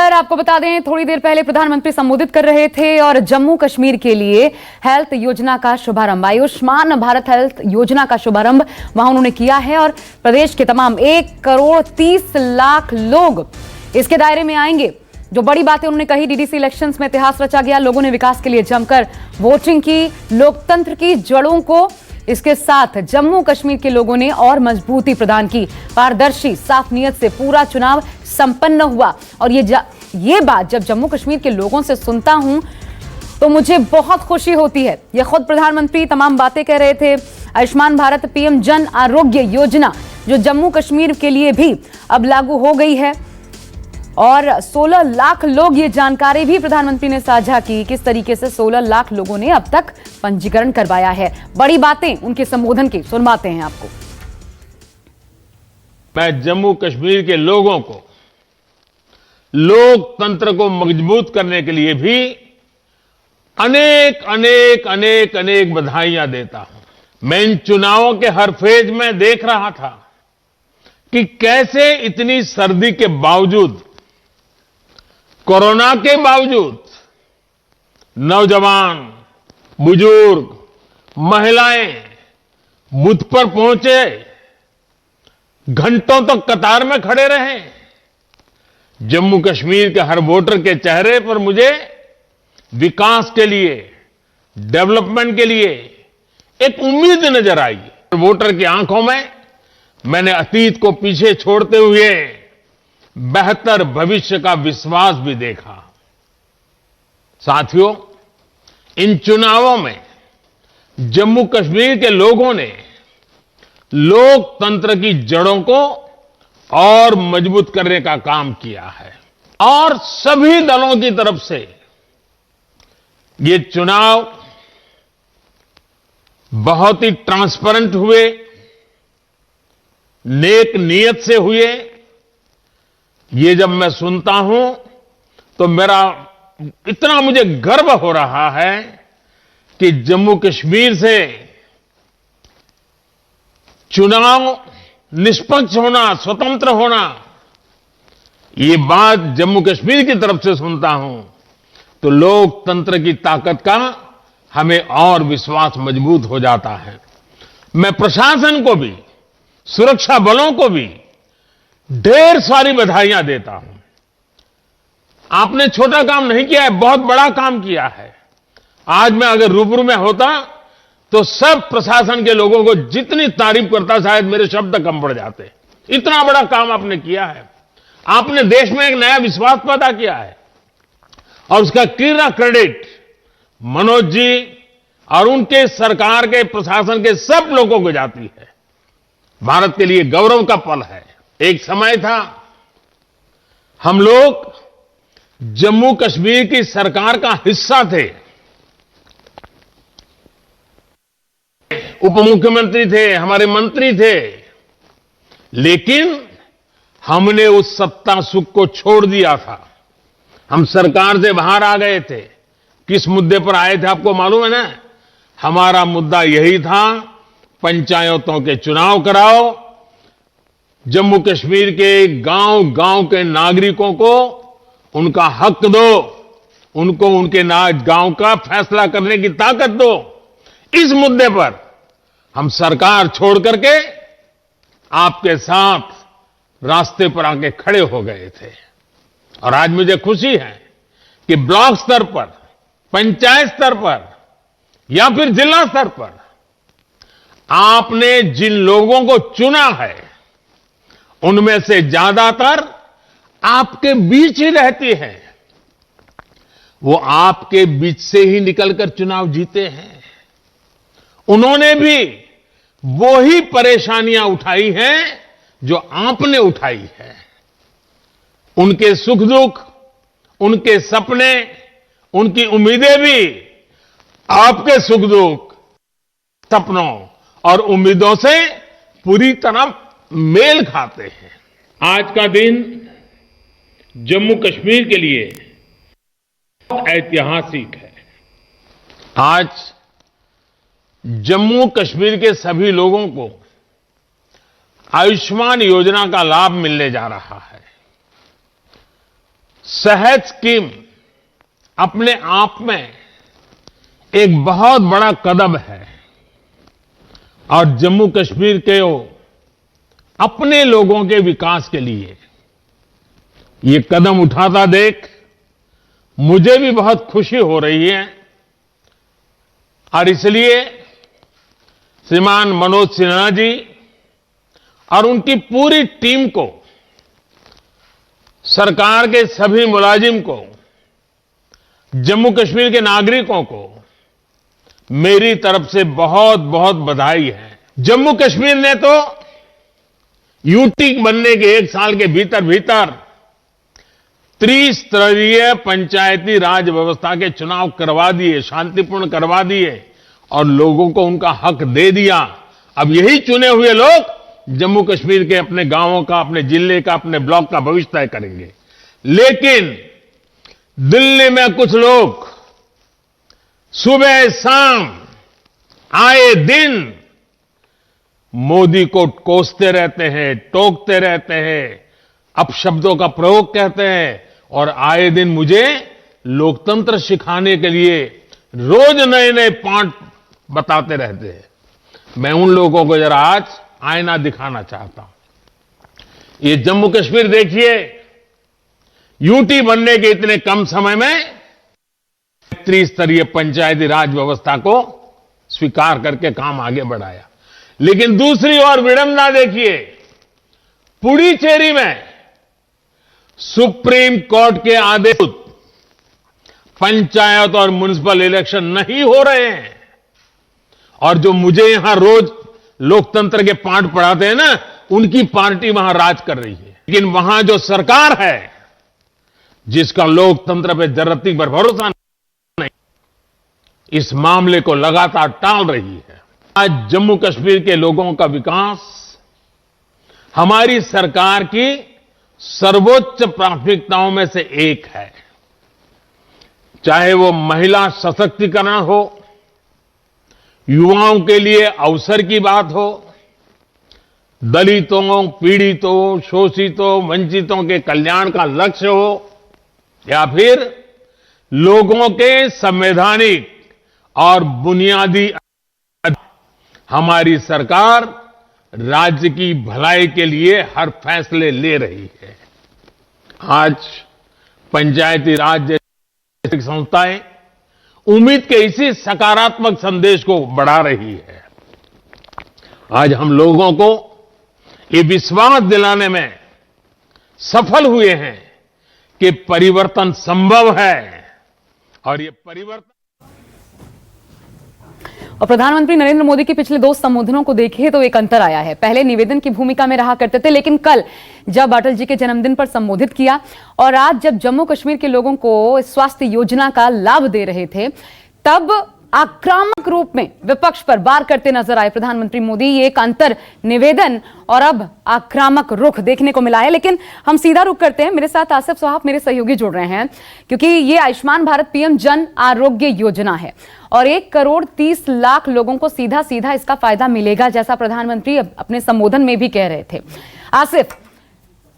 खबर आपको बता दें, थोड़ी देर पहले प्रधानमंत्री संबोधित कर रहे थे और जम्मू कश्मीर के लिए हेल्थ योजना का शुभारंभ, आयुष्मान भारत हेल्थ योजना का शुभारंभ वहां उन्होंने किया है और प्रदेश के तमाम 1,30,00,000 लोग इसके दायरे में आएंगे। जो बड़ी बातें उन्होंने कही, डीडीसी इलेक्शंस में इतिहास रचा गया, लोगों ने विकास के लिए जमकर वोटिंग की, लोकतंत्र की जड़ों को इसके साथ जम्मू कश्मीर के लोगों ने और मजबूती प्रदान की। पारदर्शी साफ नीयत से पूरा चुनाव संपन्न हुआ और ये बात जब जम्मू कश्मीर के लोगों से सुनता हूं तो मुझे बहुत खुशी होती है। ये खुद प्रधानमंत्री तमाम बातें कह रहे थे। आयुष्मान भारत पीएम जन आरोग्य योजना जो जम्मू कश्मीर के लिए भी अब लागू हो गई है और 16 लाख लोग, ये जानकारी भी प्रधानमंत्री ने साझा की किस तरीके से 16 लाख लोगों ने अब तक पंजीकरण करवाया है। बड़ी बातें उनके संबोधन की सुनवाते हैं आपको। मैं जम्मू कश्मीर के लोगों को लोकतंत्र को मजबूत करने के लिए भी अनेक बधाइयां देता हूं। मैं इन चुनावों के हर फेज में देख रहा था कि कैसे इतनी सर्दी के बावजूद, कोरोना के बावजूद नौजवान, बुजुर्ग, महिलाएं बूथ पर पहुंचे, घंटों तक कतार में खड़े रहे। जम्मू कश्मीर के हर वोटर के चेहरे पर मुझे विकास के लिए, डेवलपमेंट के लिए एक उम्मीद नजर आई। वोटर की आंखों में मैंने अतीत को पीछे छोड़ते हुए बेहतर भविष्य का विश्वास भी देखा। साथियों, इन चुनावों में जम्मू कश्मीर के लोगों ने लोकतंत्र की जड़ों को और मजबूत करने का काम किया है और सभी दलों की तरफ से ये चुनाव बहुत ही ट्रांसपेरेंट हुए, नेक नीयत से हुए। ये जब मैं सुनता हूं तो मेरा इतना मुझे गर्व हो रहा है कि जम्मू कश्मीर से चुनाव निष्पक्ष होना, स्वतंत्र होना, ये बात जम्मू कश्मीर की तरफ से सुनता हूं तो लोकतंत्र की ताकत का हमें और विश्वास मजबूत हो जाता है। मैं प्रशासन को भी, सुरक्षा बलों को भी ढेर सारी बधाइयां देता हूं। आपने छोटा काम नहीं किया है, बहुत बड़ा काम किया है। आज मैं अगर रूबरू में होता तो सब प्रशासन के लोगों को जितनी तारीफ करता, शायद मेरे शब्द कम पड़ जाते। इतना बड़ा काम आपने किया है। आपने देश में एक नया विश्वास पैदा किया है और उसका पूरा क्रेडिट मनोज जी और उनके सरकार के, प्रशासन के सब लोगों को जाती है। भारत के लिए गौरव का पल है। एक समय था हम लोग जम्मू कश्मीर की सरकार का हिस्सा थे, उप मुख्यमंत्री थे, हमारे मंत्री थे, लेकिन हमने उस सत्ता सुख को छोड़ दिया था। हम सरकार से बाहर आ गए थे। किस मुद्दे पर आए थे आपको मालूम है ना? हमारा मुद्दा यही था, पंचायतों के चुनाव कराओ, जम्मू कश्मीर के गांव-गांव के नागरिकों को उनका हक दो, उनको उनके गांव का फैसला करने की ताकत दो। इस मुद्दे पर हम सरकार छोड़ करके आपके साथ रास्ते पर आके खड़े हो गए थे और आज मुझे खुशी है कि ब्लॉक स्तर पर, पंचायत स्तर पर या फिर जिला स्तर पर आपने जिन लोगों को चुना है उनमें से ज्यादातर आपके बीच ही रहती हैं। वो आपके बीच से ही निकलकर चुनाव जीते हैं। उन्होंने भी वो ही परेशानियां उठाई हैं जो आपने उठाई है। उनके सुख दुख, उनके सपने, उनकी उम्मीदें भी आपके सुख दुख, सपनों और उम्मीदों से पूरी तरह मेल खाते हैं। आज का दिन जम्मू कश्मीर के लिए ऐतिहासिक है। आज जम्मू कश्मीर के सभी लोगों को आयुष्मान योजना का लाभ मिलने जा रहा है। सेहत स्कीम अपने आप में एक बहुत बड़ा कदम है और जम्मू कश्मीर के अपने लोगों के विकास के लिए ये कदम उठाता देख मुझे भी बहुत खुशी हो रही है और इसलिए श्रीमान मनोज सिन्हा जी और उनकी पूरी टीम को, सरकार के सभी मुलाजिम को, जम्मू कश्मीर के नागरिकों को मेरी तरफ से बहुत बहुत बधाई है। जम्मू कश्मीर ने तो यूटी बनने के 1 साल के भीतर भीतर त्रिस्तरीय पंचायती राज व्यवस्था के चुनाव करवा दिए, शांतिपूर्ण करवा दिए और लोगों को उनका हक दे दिया। अब यही चुने हुए लोग जम्मू कश्मीर के अपने गांवों का, अपने जिले का, अपने ब्लॉक का भविष्य तय करेंगे। लेकिन दिल्ली में कुछ लोग सुबह शाम आए दिन मोदी को कोसते रहते हैं, टोकते रहते हैं, अपशब्दों का प्रयोग करते हैं और आए दिन मुझे लोकतंत्र सिखाने के लिए रोज नए नए पाठ बताते रहते हैं। मैं उन लोगों को जरा आज आईना दिखाना चाहता हूं। ये जम्मू कश्मीर देखिए, यूटी बनने के इतने कम समय में त्रिस्तरीय पंचायती राज व्यवस्था को स्वीकार करके काम आगे बढ़ाया। लेकिन दूसरी ओर विडंबना देखिए, पुडुचेरी में सुप्रीम कोर्ट के आदेश पंचायत और म्युनिसिपल इलेक्शन नहीं हो रहे हैं और जो मुझे यहां रोज लोकतंत्र के पाठ पढ़ाते हैं ना, उनकी पार्टी वहां राज कर रही है। लेकिन वहां जो सरकार है जिसका लोकतंत्र पे जरती पर भरोसा नहीं, इस मामले को लगातार टाल रही है। आज जम्मू कश्मीर के लोगों का विकास हमारी सरकार की सर्वोच्च प्राथमिकताओं में से एक है। चाहे वो महिला सशक्तिकरण हो, युवाओं के लिए अवसर की बात हो, दलितों, पीड़ितों, शोषितों, वंचितों के कल्याण का लक्ष्य हो या फिर लोगों के संवैधानिक और बुनियादी, हमारी सरकार राज्य की भलाई के लिए हर फैसले ले रही है। आज पंचायती राज जैसी संस्थाएं उम्मीद के इसी सकारात्मक संदेश को बढ़ा रही है। आज हम लोगों को ये विश्वास दिलाने में सफल हुए हैं कि परिवर्तन संभव है और ये परिवर्तन। और प्रधानमंत्री नरेंद्र मोदी के पिछले 2 संबोधनों को देखें तो एक अंतर आया है। पहले निवेदन की भूमिका में रहा करते थे, लेकिन कल जब अटल जी के जन्मदिन पर संबोधित किया और आज जब जम्मू कश्मीर के लोगों को स्वास्थ्य योजना का लाभ दे रहे थे, तब आक्रामक रूप में विपक्ष पर वार करते नजर आए प्रधानमंत्री मोदी। ये एक अंतर निवेदन और अब आक्रामक रुख देखने को मिला है। लेकिन हम सीधा रुख करते हैं। मेरे साथ आसिफ साहब मेरे सहयोगी जुड़ रहे हैं, क्योंकि ये आयुष्मान भारत पीएम जन आरोग्य योजना है और 1,30,00,000 लोगों को सीधा सीधा इसका फायदा मिलेगा, जैसा प्रधानमंत्री अपने संबोधन में भी कह रहे थे। आसिफ,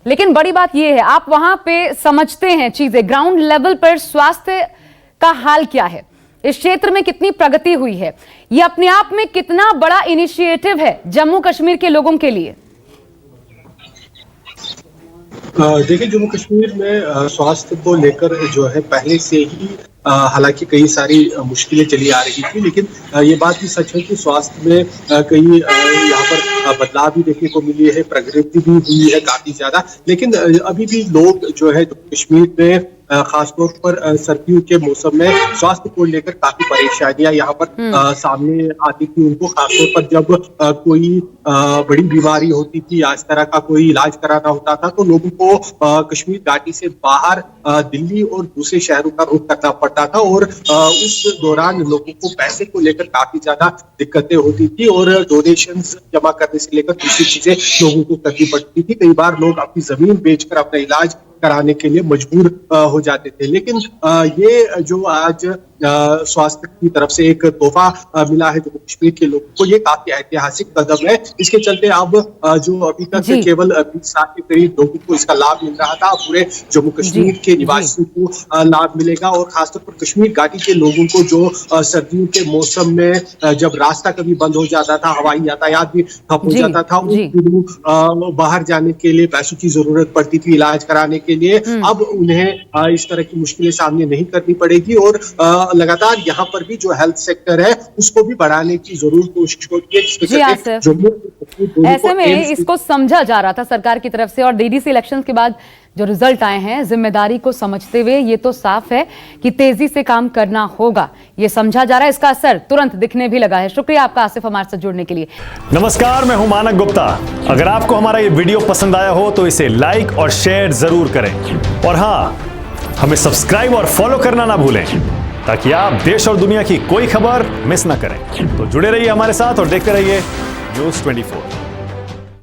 लेकिन बड़ी बात यह है, आप वहां पे समझते हैं चीजें, ग्राउंड लेवल पर स्वास्थ्य का हाल क्या है, इस क्षेत्र में कितनी प्रगति हुई है, ये अपने आप में कितना बड़ा इनिशिएटिव है जम्मू कश्मीर के लोगों के लिए? देखिए, जम्मू कश्मीर में स्वास्थ्य को लेकर जो है पहले से ही हालांकि कई सारी मुश्किलें चली आ रही थी, लेकिन ये बात भी सच है कि स्वास्थ्य में कई यहाँ पर बदलाव भी देखने को मिली है, प्रगति भी हुई है काफी ज्यादा। लेकिन अभी भी लोग जो है कश्मीर में खासतौर पर सर्दियों के मौसम में स्वास्थ्य को लेकर काफी परेशानियां यहाँ पर सामने आती थी उनको, खासतौर पर जब कोई बड़ी बीमारी होती थी या इस तरह का कोई इलाज कराना होता था तो लोगों को कश्मीर घाटी से बाहर दिल्ली और दूसरे शहरों का रुख करना पड़ता था और उस दौरान लोगों को पैसे को लेकर काफी ज्यादा दिक्कतें होती थी और डोनेशंस जमा करने से लेकर दूसरी चीजें लोगों को करनी पड़ती थी। कई बार लोग अपनी जमीन बेचकर अपना इलाज कराने के लिए मजबूर हो जाते थे। लेकिन ये जो आज स्वास्थ्य की तरफ से एक तोहफा मिला है जम्मू कश्मीर के लोगों को, ये काफी ऐतिहासिक कदम है। इसके चलते अब जो अभी तक जी। केवल 20 लाख के करीब लोगों को इसका लाभ मिल रहा था, पूरे जम्मू कश्मीर के निवासियों को लाभ मिलेगा। और खासतौर पर कश्मीर घाटी के लोगों को जो सर्दियों के मौसम में जब रास्ता कभी बंद हो जाता था, हवाई यातायात भी ठप हो जी, जाता था, उन जी। दिनों बाहर जाने के लिए पैसों की जरूरत पड़ती थी इलाज कराने के लिए। अब उन्हें इस तरह की मुश्किलें सामने नहीं करनी पड़ेगी और लगातार यहाँ पर भी जो हेल्थ सेक्टर है उसको भी बढ़ाने की जरूर कोशिश होती है। जी आसिफ, ऐसे में इसको समझा जा रहा था सरकार की तरफ से, और डीडीसी इलेक्शन के बाद जो रिजल्ट आए हैं, जिम्मेदारी को समझते हुए ये तो साफ है कि तेजी से काम करना होगा, ये समझा जा रहा है। इसका असर तुरंत दिखने भी लगा है। शुक्रिया आपका आसिफ हमारे साथ जुड़ने के लिए। नमस्कार, मैं हूं मानक गुप्ता। अगर आपको हमारा ये वीडियो पसंद आया हो तो इसे लाइक और शेयर जरूर करें, और हाँ, हमें सब्सक्राइब और फॉलो करना ना भूलें ताकि आप देश और दुनिया की कोई खबर मिस ना करें। तो जुड़े रहिए हमारे साथ और देखते रहिए News 24।